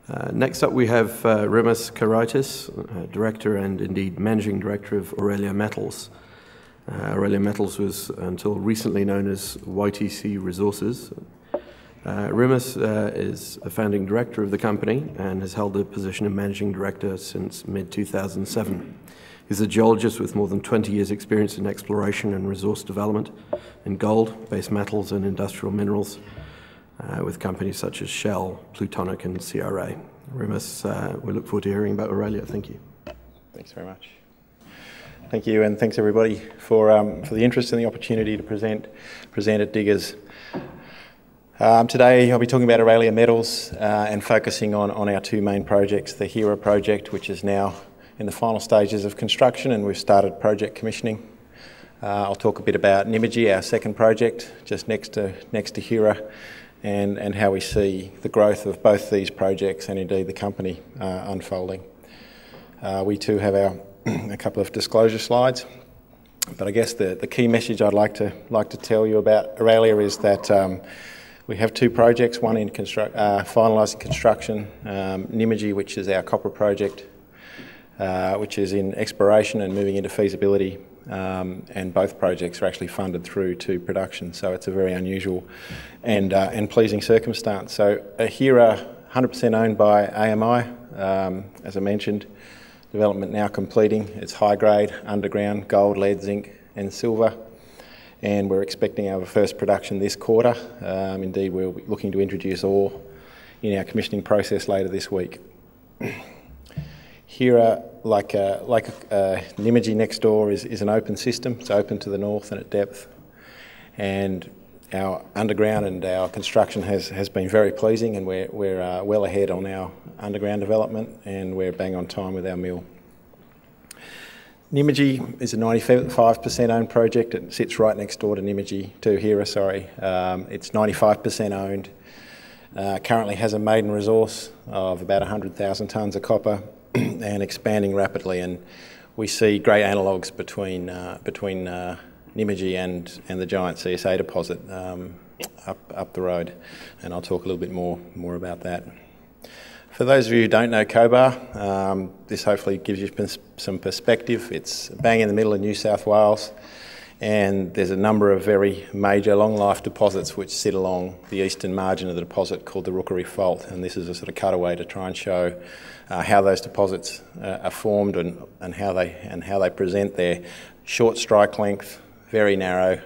Next up we have Rimas Karaitis, Director and indeed Managing Director of Aurelia Metals. Aurelia Metals was until recently known as YTC Resources. Rimas is a founding director of the company and has held the position of Managing Director since mid-2007. He's a geologist with more than 20 years' experience in exploration and resource development in gold, base metals and industrial minerals, with companies such as Shell, Plutonic and CRA. Rimas, we look forward to hearing about Aurelia. Thank you. Thanks very much. Thank you, and thanks everybody for the interest and the opportunity to present at Diggers. Today I'll be talking about Aurelia Metals and focusing on our two main projects, the Hera project, which is now in the final stages of construction and we've started project commissioning. I'll talk a bit about Nymagee, our second project, just next to Hera, and how we see the growth of both these projects and indeed the company unfolding. We too have a couple of disclosure slides, but I guess the key message I'd like to tell you about Aurelia is that we have two projects, one in finalising construction, Nymagee, which is our copper project, which is in exploration and moving into feasibility, and both projects are actually funded through to production, so it's a very unusual and pleasing circumstance. So Hera, 100% owned by AMI, as I mentioned, development now completing. It's high grade, underground, gold, lead, zinc and silver, and we're expecting our first production this quarter. Indeed, we're looking to introduce ore in our commissioning process later this week. Hera, like Nymagee next door, is an open system. It's open to the north and at depth, and our underground and our construction has been very pleasing, and we're well ahead on our underground development, and we're bang on time with our mill. Nymagee is a 95% owned project. It sits right next door to Hera. It's 95% owned. Currently has a maiden resource of about 100,000 tonnes of copper and expanding rapidly, and we see great analogues between Nymagee and the giant CSA deposit up the road, and I'll talk a little bit more about that. For those of you who don't know Cobar, this hopefully gives you some perspective. It's bang in the middle of New South Wales, and there's a number of very major long life deposits which sit along the eastern margin of the deposit called the Rookery Fault, and this is a sort of cutaway to try and show how those deposits are formed and how they present their short strike length, very narrow,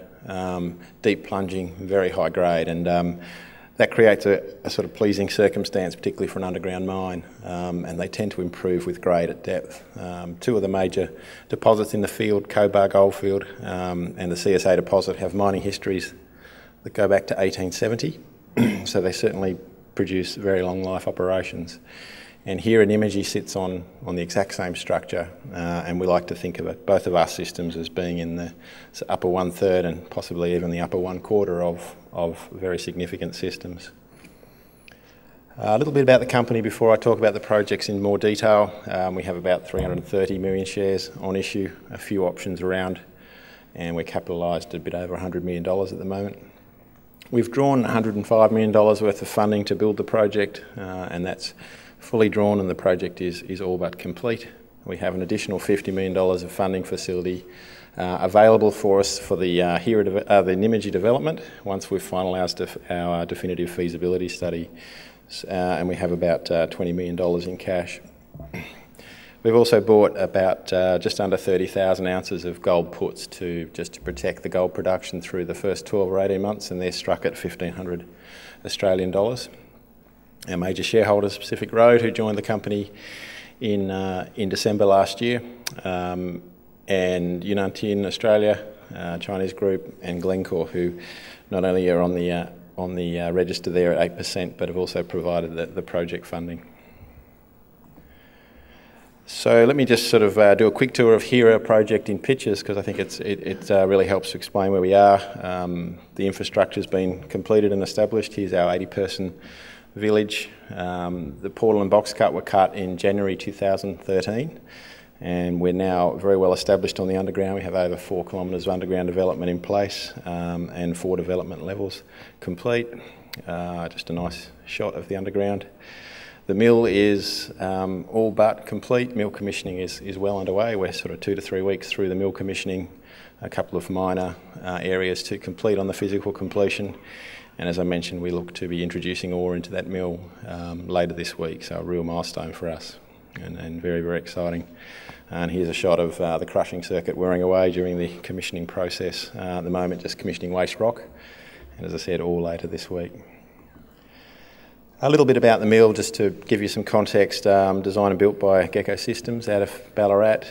deep plunging, very high grade, and that creates a sort of pleasing circumstance, particularly for an underground mine, and they tend to improve with grade at depth. Two of the major deposits in the field, Cobar Goldfield and the CSA deposit, have mining histories that go back to 1870, so they certainly produce very long life operations. And here in Nymagee sits on the exact same structure, and we like to think of it, both of our systems, as being in the upper 1/3 and possibly even the upper 1/4 of very significant systems. A little bit about the company before I talk about the projects in more detail. We have about 330 million shares on issue, a few options around, and we're capitalised at a bit over $100 million at the moment. We've drawn $105 million worth of funding to build the project, and that's fully drawn, and the project is all but complete. We have an additional $50 million of funding facility available for us for the Nymagee development once we've finalised our definitive feasibility study, and we have about $20 million in cash. We've also bought about just under 30,000 ounces of gold puts just to protect the gold production through the first 12 or 18 months, and they're struck at 1,500 Australian dollars. Our major shareholders, Pacific Road, who joined the company in December last year, and Yunnan Australia, Chinese group, and Glencore, who not only are on the register there at 8%, but have also provided the project funding. So let me just sort of do a quick tour of Hera project in pictures, because I think it really helps to explain where we are. The infrastructure's been completed and established. Here's our 80-person village. The portal and box cut were cut in January 2013, and we're now very well established on the underground. We have over 4 kilometres of underground development in place, and 4 development levels complete. Just a nice shot of the underground. The mill is all but complete. Mill commissioning is well underway. We're sort of 2 to 3 weeks through the mill commissioning, a couple of minor areas to complete on the physical completion. And as I mentioned, we look to be introducing ore into that mill later this week, so a real milestone for us and very, very exciting. And here's a shot of the crushing circuit whirring away during the commissioning process. At the moment, just commissioning waste rock, and as I said, all later this week. A little bit about the mill, just to give you some context. Designed and built by Gecko Systems out of Ballarat.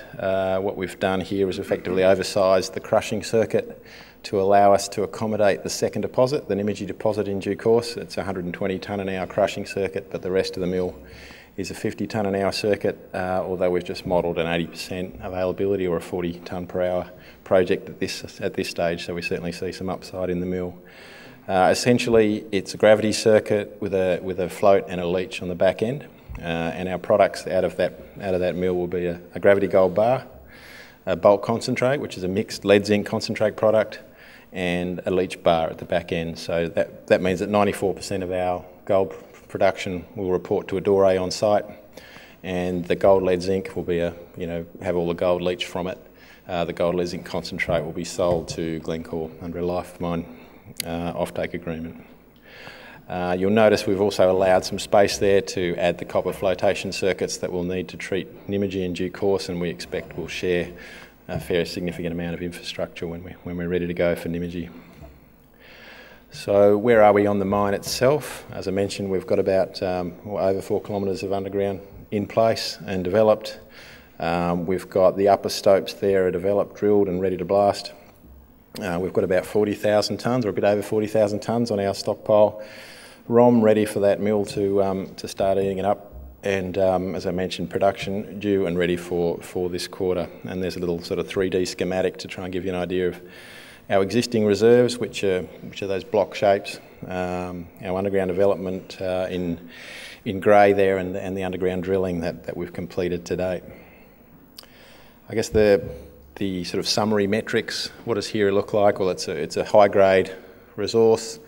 What we've done here is effectively oversized the crushing circuit to allow us to accommodate the second deposit, the Nymagee deposit in due course. It's a 120 tonne an hour crushing circuit, but the rest of the mill is a 50 tonne an hour circuit, although we've just modelled an 80% availability or a 40 tonne per hour project at this stage, so we certainly see some upside in the mill. Essentially, it's a gravity circuit with a float and a leach on the back end, and our products out of that mill will be a gravity gold bar, a bulk concentrate, which is a mixed lead zinc concentrate product, and a leach bar at the back end. So that means that 94% of our gold production will report to a doré on site, and the gold lead zinc will be have all the gold leached from it. The gold lead zinc concentrate will be sold to Glencore under a life of mine offtake agreement. You'll notice we've also allowed some space there to add the copper flotation circuits that we'll need to treat Nymagee in due course, and we expect we'll share a fairly significant amount of infrastructure when we're ready to go for Nymagee. So where are we on the mine itself? As I mentioned, we've got about over 4 kilometres of underground in place and developed. We've got the upper stopes there are developed, drilled and ready to blast. We've got about 40,000 tonnes, or a bit over 40,000 tonnes on our stockpile ROM, ready for that mill to start eating it up. And as I mentioned, production due and ready for this quarter. And there's a little sort of 3D schematic to try and give you an idea of our existing reserves, which are those block shapes. Our underground development in grey there, and the underground drilling that we've completed to date. I guess the sort of summary metrics, what does here look like? Well, it's a high grade resource.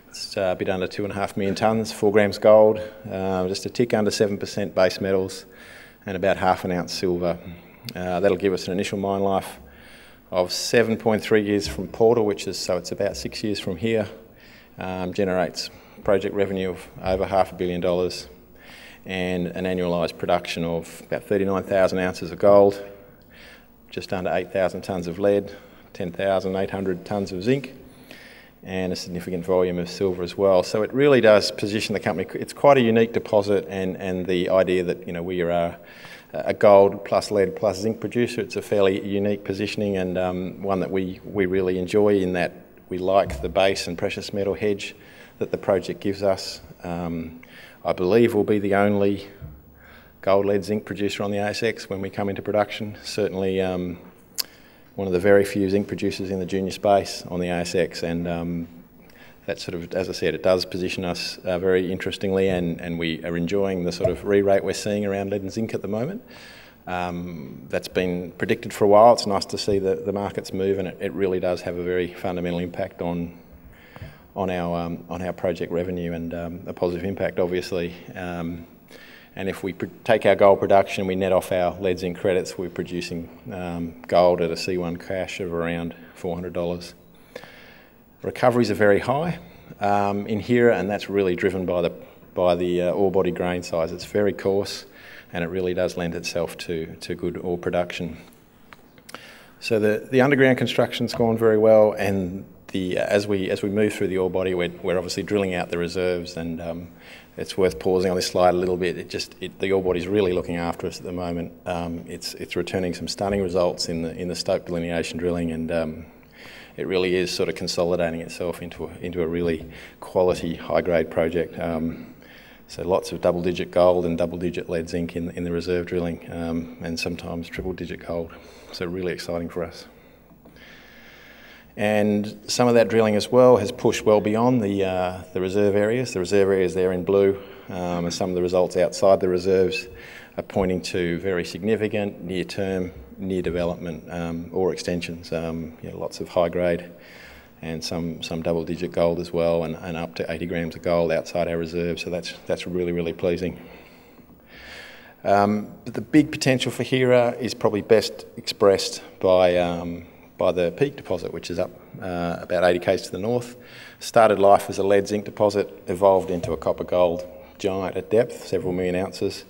It's a bit under 2.5 million tonnes, 4 grams gold, just a tick under 7% base metals, and about half an ounce silver. That'll give us an initial mine life of 7.3 years from portal, so it's about 6 years from here. Generates project revenue of over $500 million and an annualised production of about 39,000 ounces of gold, just under 8,000 tonnes of lead, 10,800 tonnes of zinc, and a significant volume of silver as well. So it really does position the company. It's quite a unique deposit, and the idea that we are a gold plus lead plus zinc producer, it's a fairly unique positioning, and one that we really enjoy, in that we like the base and precious metal hedge that the project gives us. I believe we'll be the only gold, lead, zinc producer on the ASX when we come into production. Certainly one of the very few zinc producers in the junior space on the ASX, and that sort of, as I said, it does position us very interestingly, and we are enjoying the sort of re-rate we're seeing around lead and zinc at the moment. That's been predicted for a while. It's nice to see the markets move, and it really does have a very fundamental impact on our project revenue, and a positive impact, obviously. And if we take our gold production, we net off our lead zinc credits, we're producing gold at a C1 cash of around $400. Recoveries are very high in here, and that's really driven by the ore body grain size. It's very coarse, and it really does lend itself to good ore production. So the underground construction's gone very well, and as we move through the ore body, we're obviously drilling out the reserves, and it's worth pausing on this slide a little bit. The ore body's really looking after us at the moment. It's returning some stunning results in the stope delineation drilling, and it really is sort of consolidating itself into a really quality high grade project. So lots of double-digit gold and double-digit lead zinc in the reserve drilling, and sometimes triple-digit gold. So really exciting for us. And some of that drilling as well has pushed well beyond the reserve areas. The reserve areas there in blue, and some of the results outside the reserves are pointing to very significant near-term, near-development ore extensions. Lots of high-grade and some double-digit gold as well, and up to 80 grams of gold outside our reserve. So that's really, really pleasing. But the big potential for Hera is probably best expressed by the Peak deposit, which is up about 80 k's to the north. Started life as a lead zinc deposit, evolved into a copper gold giant at depth, several million ounces.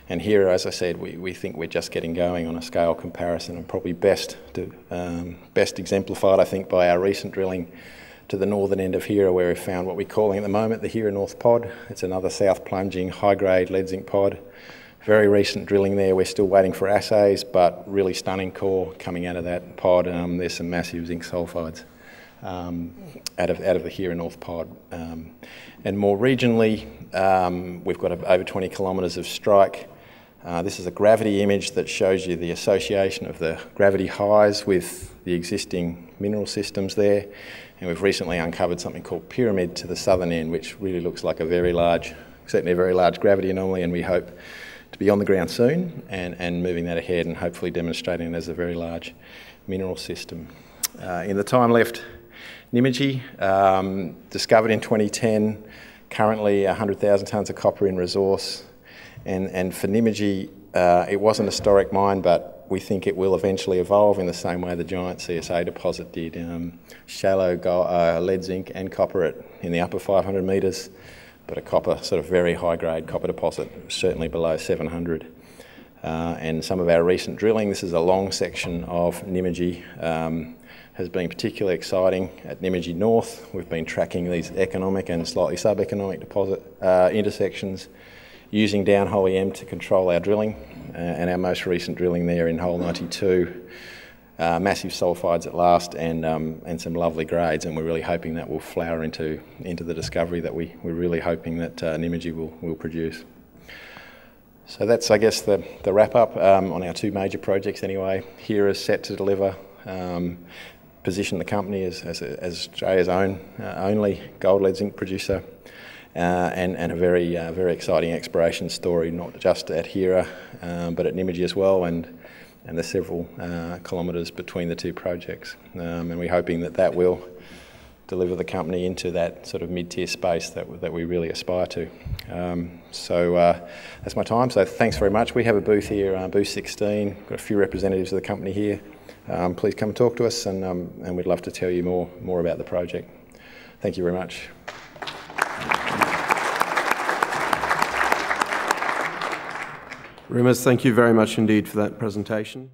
And Hera, as I said, we think we're just getting going on a scale comparison, and probably best exemplified, I think, by our recent drilling to the northern end of Hera, where we've found what we're calling at the moment the Hera North Pod. It's another south plunging, high-grade lead zinc pod. Very recent drilling there. We're still waiting for assays, but really stunning core coming out of that pod. There's some massive zinc sulfides out of the Hera North Pod. And more regionally, we've got over 20 kilometres of strike. This is a gravity image that shows you the association of the gravity highs with the existing mineral systems there. And we've recently uncovered something called Pyramid to the southern end, which really looks like certainly a very large gravity anomaly, and we hope to be on the ground soon and moving that ahead and hopefully demonstrating it as a very large mineral system. In the time left, Nymagee, discovered in 2010, currently 100,000 tonnes of copper in resource. And for Nymagee, it wasn't a historic mine, but we think it will eventually evolve in the same way the giant CSA deposit did. Shallow lead, zinc and copper in the upper 500 metres, but a copper, sort of very high-grade copper deposit, certainly below 700. And some of our recent drilling, this is a long section of Nymagee, has been particularly exciting. At Nymagee North, we've been tracking these economic and slightly sub-economic deposit intersections, using downhole EM to control our drilling, and our most recent drilling there in hole 92, massive sulfides at last, and some lovely grades, and we're really hoping that will flower into the discovery that we're really hoping that Nymagee will produce. So that's, I guess, the wrap up on our two major projects anyway. Hera is set to deliver, position the company as Australia's only gold lead zinc producer, and a very exciting exploration story, not just at Hera, but at Nymagee as well, and there's several kilometres between the two projects. And we're hoping that will deliver the company into that sort of mid-tier space that we really aspire to. So that's my time, so thanks very much. We have a booth here, booth 16, got a few representatives of the company here. Please come and talk to us, and we'd love to tell you more about the project. Thank you very much. Rimas, thank you very much indeed for that presentation.